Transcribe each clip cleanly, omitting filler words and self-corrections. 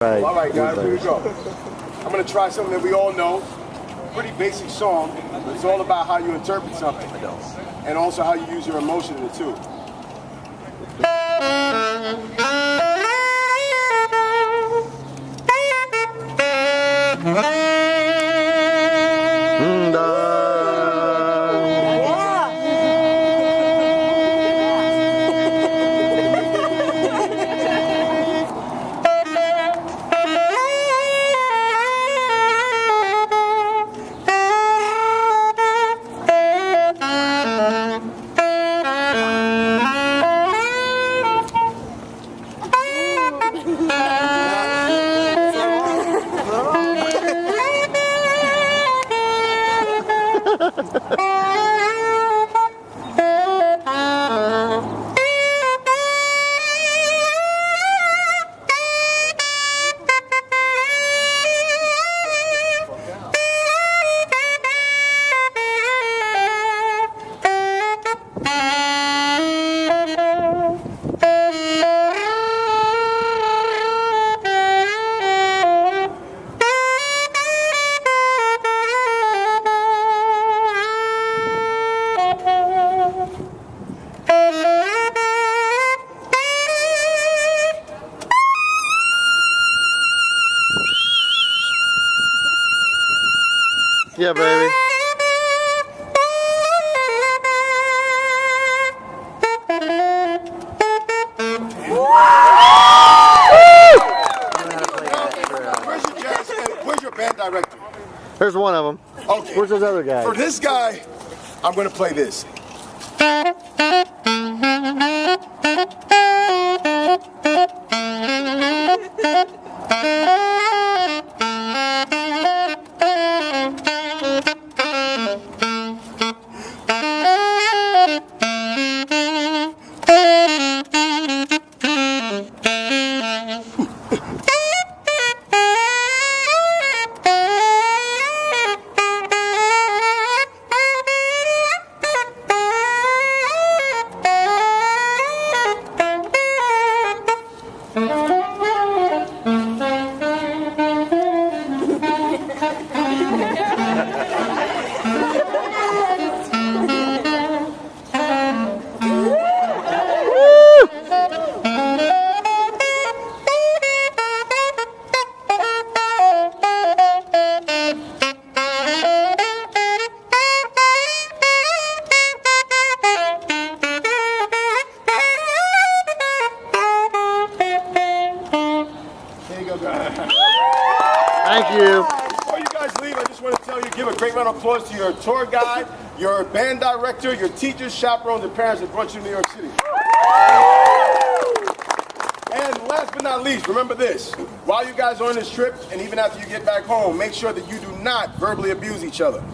All right, guys, here we go. I'm going to try something that we all know. Pretty basic song, but it's all about how you interpret something. And also how you use your emotion in it, too. Yeah, baby. Where's your band director? There's one of them. Okay. Where's those other guys? For this guy, I'm going to play this. Thank you. Before you guys leave, I just want to tell you, give a great round of applause to your tour guide, your band director, your teachers, chaperones, and parents that brought you to New York City. And last but not least, remember this. While you guys are on this trip, and even after you get back home, make sure that you do not verbally abuse each other.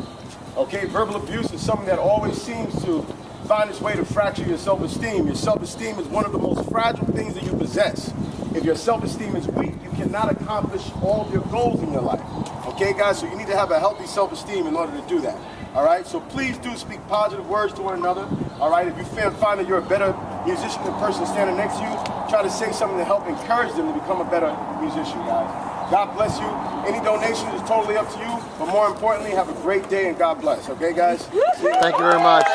Okay, verbal abuse is something that always seems to find its way to fracture your self-esteem. Your self-esteem is one of the most fragile things that you possess. If your self-esteem is weak, you cannot accomplish all of your goals in your life. Okay, guys, so you need to have a healthy self-esteem in order to do that. All right, so please do speak positive words to one another. All right, if you find that you're a better musician than the person standing next to you, try to say something to help encourage them to become a better musician, guys. God bless you. Any donations is totally up to you, but more importantly, have a great day and God bless. Okay, guys? Thank you very much.